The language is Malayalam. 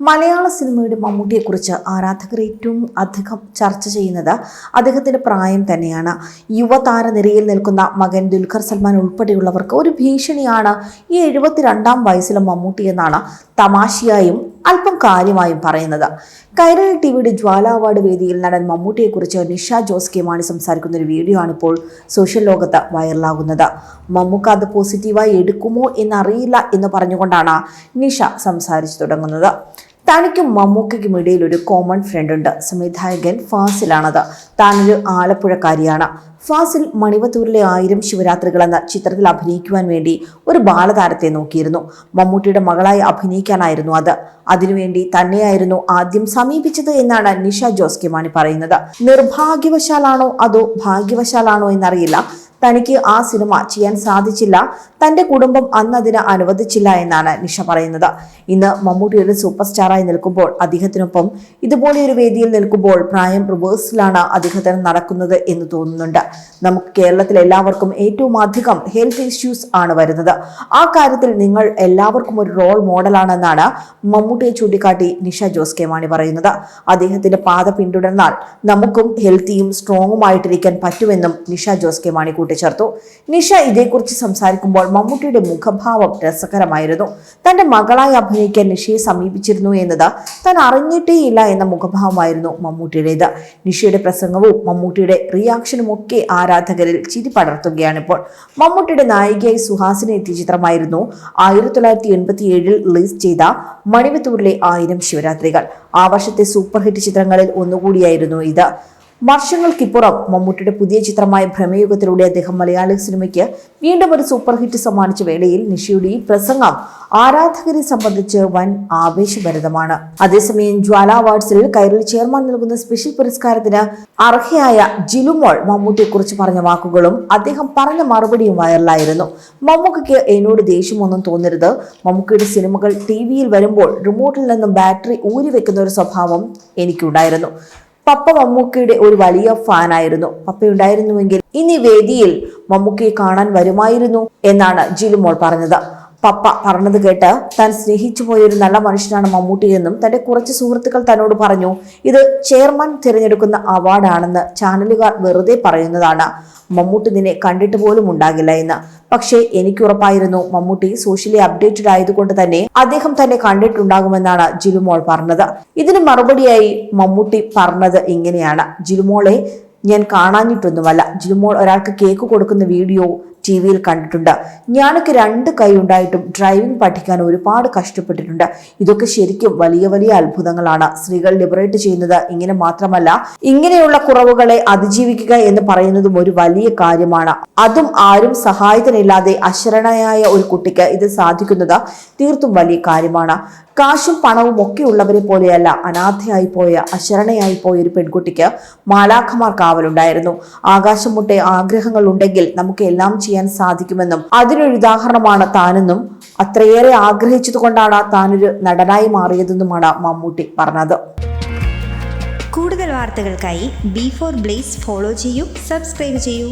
മലയാള സിനിമയുടെ മമ്മൂട്ടിയെക്കുറിച്ച് ആരാധകർ ഏറ്റവും അധികം ചർച്ച ചെയ്യുന്നത് അദ്ദേഹത്തിൻ്റെ പ്രായം തന്നെയാണ്. യുവതാരനിരയിൽ നിൽക്കുന്ന മകൻ ദുൽഖർ സൽമാൻ ഉൾപ്പെടെയുള്ളവർക്ക് ഒരു ഭീഷണിയാണ് ഈ 72-ാം വയസ്സിലെ മമ്മൂട്ടി എന്നാണ് തമാശയായും അല്പം കാര്യമായും പറയുന്നത്. കൈരളി ടിവിയുടെ ജ്വാല അവാർഡ് വേദിയിൽ നടൻ മമ്മൂട്ടിയെക്കുറിച്ച് നിഷ ജോസ് കെ മാണി സംസാരിക്കുന്ന ഒരു വീഡിയോ ആണിപ്പോൾ സോഷ്യൽ ലോകത്ത് വൈറലാകുന്നത്. മമ്മൂക്ക അത് പോസിറ്റീവായി എടുക്കുമോ എന്നറിയില്ല എന്ന് പറഞ്ഞുകൊണ്ടാണ് നിഷ സംസാരിച്ചു തുടങ്ങുന്നത്. തനിക്കും മമ്മൂക്കയ്ക്കും ഇടയിൽ ഒരു കോമൺ ഫ്രണ്ട് ഉണ്ട്. സംവിധായകൻ ഫാസിലാണത്. താനൊരു ആലപ്പുഴക്കാരിയാണ്. ഫാസിൽ മണിവത്തൂരിലെ 1000 ശിവരാത്രികൾ എന്ന ചിത്രത്തിൽ അഭിനയിക്കുവാൻ വേണ്ടി ഒരു ബാലതാരത്തെ നോക്കിയിരുന്നു. മമ്മൂട്ടിയുടെ മകളായി അഭിനയിക്കാനായിരുന്നു അത്. അതിനുവേണ്ടി തന്നെയായിരുന്നു ആദ്യം സമീപിച്ചത് എന്നാണ് നിഷ ജോസ് കെ മാണി പറയുന്നത്. നിർഭാഗ്യവശാലാണോ അതോ ഭാഗ്യവശാലാണോ എന്നറിയില്ല, തനിക്ക് ആ സിനിമ ചെയ്യാൻ സാധിച്ചില്ല. തന്റെ കുടുംബം അന്ന് അതിന് അനുവദിച്ചില്ല എന്നാണ് നിഷ പറയുന്നത്. ഇന്ന് മമ്മൂട്ടി ഒരു സൂപ്പർ സ്റ്റാറായി നിൽക്കുമ്പോൾ, അദ്ദേഹത്തിനൊപ്പം ഇതുപോലെ ഒരു വേദിയിൽ നിൽക്കുമ്പോൾ പ്രായം റിവേഴ്സിലാണ് അദ്ദേഹത്തിന് നടക്കുന്നത് എന്ന് തോന്നുന്നുണ്ട്. നമുക്ക് കേരളത്തിൽ എല്ലാവർക്കും ഏറ്റവും അധികം ഹെൽത്ത് ഇഷ്യൂസ് ആണ് വരുന്നത്. ആ കാര്യത്തിൽ നിങ്ങൾ എല്ലാവർക്കും ഒരു റോൾ മോഡലാണെന്നാണ് മമ്മൂട്ടിയെ ചൂണ്ടിക്കാട്ടി നിഷ ജോസ് കെ മാണി പറയുന്നത്. അദ്ദേഹത്തിന്റെ പാത പിന്തുടർന്നാൽ നമുക്കും ഹെൽത്തിയും സ്ട്രോങ്ങുമായിട്ടിരിക്കാൻ പറ്റുമെന്നും നിഷ ജോസ് കെ മാണി കൂട്ടിച്ചേർത്തു. നിഷ ഇതേക്കുറിച്ച് സംസാരിക്കുമ്പോൾ മമ്മൂട്ടിയുടെ മുഖഭാവം രസകരമായിരുന്നു. തന്റെ മകളായി അഭിനയിക്കാൻ നിഷയെ സമീപിച്ചിരുന്നു എന്നത് താൻ അറിഞ്ഞിട്ടേയില്ല എന്ന മുഖഭാവമായിരുന്നു മമ്മൂട്ടിയുടേത്. നിഷയുടെ പ്രസംഗവും മമ്മൂട്ടിയുടെ റിയാക്ഷനും ഒക്കെ ആരാധകരിൽ ചിരി പടർത്തുകയാണിപ്പോൾ. മമ്മൂട്ടിയുടെ നായികയായി സുഹാസിനി എത്തിയ ചിത്രമായിരുന്നു 1987 റിലീസ് ചെയ്ത മണിവത്തൂരിലെ 1000 ശിവരാത്രികൾ. ആ വർഷത്തെ സൂപ്പർ ഹിറ്റ് ചിത്രങ്ങളിൽ ഒന്നുകൂടിയായിരുന്നു ഇത്. വർഷങ്ങൾക്കിപ്പുറം മമ്മൂട്ടിയുടെ പുതിയ ചിത്രമായ ഭ്രമയുഗത്തിലൂടെ അദ്ദേഹം മലയാളി സിനിമയ്ക്ക് വീണ്ടും ഒരു സൂപ്പർ ഹിറ്റ് സമ്മാനിച്ച വേളയിൽ നിഷയുടെ ഈ പ്രസംഗം ആരാധകരെ സംബന്ധിച്ച് വൻ ആവേശഭരിതമാണ്. അതേസമയം ജ്വാല അവാർഡ്സിൽ കൈരളി ചെയർമാൻ നൽകുന്ന സ്പെഷ്യൽ പുരസ്കാരത്തിന് അർഹയായ ജിലുമോൾ മമ്മൂട്ടിയെക്കുറിച്ച് പറഞ്ഞ വാക്കുകളും അദ്ദേഹം പറഞ്ഞ മറുപടിയും വൈറലായിരുന്നു. മമ്മൂക്കയ്ക്ക് എന്നോട് ദേഷ്യമൊന്നും തോന്നരുത്. മമ്മൂക്കയുടെ സിനിമകൾ ടിവിയിൽ വരുമ്പോൾ റിമോട്ടിൽ നിന്നും ബാറ്ററി ഊരിവെക്കുന്ന ഒരു സ്വഭാവം എനിക്കുണ്ടായിരുന്നു. പപ്പ മമ്മൂക്കയുടെ ഒരു വലിയ ഫാനായിരുന്നു. പപ്പയുണ്ടായിരുന്നുവെങ്കിൽ ഇനി വേദിയിൽ മമ്മൂക്കയെ കാണാൻ വരുമായിരുന്നു എന്നാണ് ജിലുമോൾ പറഞ്ഞത്. പപ്പ പറഞ്ഞത് കേട്ട് താൻ സ്നേഹിച്ചു പോയൊരു നല്ല മനുഷ്യനാണ് മമ്മൂട്ടി എന്നും തന്റെ കുറച്ച് സുഹൃത്തുക്കൾ തന്നോട് പറഞ്ഞു. ഇത് ചെയർമാൻ തിരഞ്ഞെടുക്കുന്ന അവാർഡാണെന്ന് ചാനലുകാർ വെറുതെ പറയുന്നതാണ്. മമ്മൂട്ടി നിന്നെ കണ്ടിട്ട് പോലും ഉണ്ടാകില്ല എന്ന്. പക്ഷേ എനിക്ക് ഉറപ്പായിരുന്നു മമ്മൂട്ടി സോഷ്യലി അപ്ഡേറ്റഡ് ആയതുകൊണ്ട് തന്നെ അദ്ദേഹം തന്നെ കണ്ടിട്ടുണ്ടാകുമെന്നാണ് ജിലുമോൾ പറഞ്ഞത്. ഇതിന് മറുപടിയായി മമ്മൂട്ടി പറഞ്ഞത് ഇങ്ങനെയാണ്: ജിലുമോളെ ഞാൻ കാണാഞ്ഞിട്ടൊന്നുമല്ല. ജിലുമോൾ ഒരാൾക്ക് കേക്ക് കൊടുക്കുന്ന വീഡിയോ ടിവിയിൽ കണ്ടിട്ടുണ്ട്. ഞാനൊക്കെ 2 കൈ ഉണ്ടായിട്ടും ഡ്രൈവിംഗ് പഠിക്കാൻ ഒരുപാട് കഷ്ടപ്പെട്ടിട്ടുണ്ട്. ഇതൊക്കെ ശരിക്കും വലിയ വലിയ അത്ഭുതങ്ങളാണ്. സ്ത്രീകൾ ലിബറേറ്റ് ചെയ്യുന്നത് ഇങ്ങനെ മാത്രമല്ല, ഇങ്ങനെയുള്ള കുറവുകളെ അതിജീവിക്കുക എന്ന് പറയുന്നതും ഒരു വലിയ കാര്യമാണ്. അതും ആരും സഹായത്തിനില്ലാതെ അശരണയായ ഒരു കുട്ടിക്ക് ഇത് സാധിക്കുന്നത് തീർത്തും വലിയ കാര്യമാണ്. കാശും പണവും ഒക്കെ ഉള്ളവരെ പോലെയല്ല അനാഥയായി പോയ, അശരണയായി പോയ ഒരു പെൺകുട്ടിക്ക് മാലാഖമാർ കാവലുണ്ടായിരുന്നു. ആകാശം മുട്ടെ ആഗ്രഹങ്ങൾ ഉണ്ടെങ്കിൽ നമുക്ക് എല്ലാം ചെയ്യാൻ സാധിക്കുമെന്നും അതിനൊരു ഉദാഹരണമാണ് താനെന്നും അത്രയേറെ ആഗ്രഹിച്ചതുകൊണ്ടാണ് താനൊരു നടനായി മാറിയതെന്നുമാണ് മമ്മൂട്ടി പറഞ്ഞത്. കൂടുതൽ വാർത്തകൾക്കായി B4 Blaze ഫോളോ ചെയ്യൂ, സബ്സ്ക്രൈബ് ചെയ്യൂ.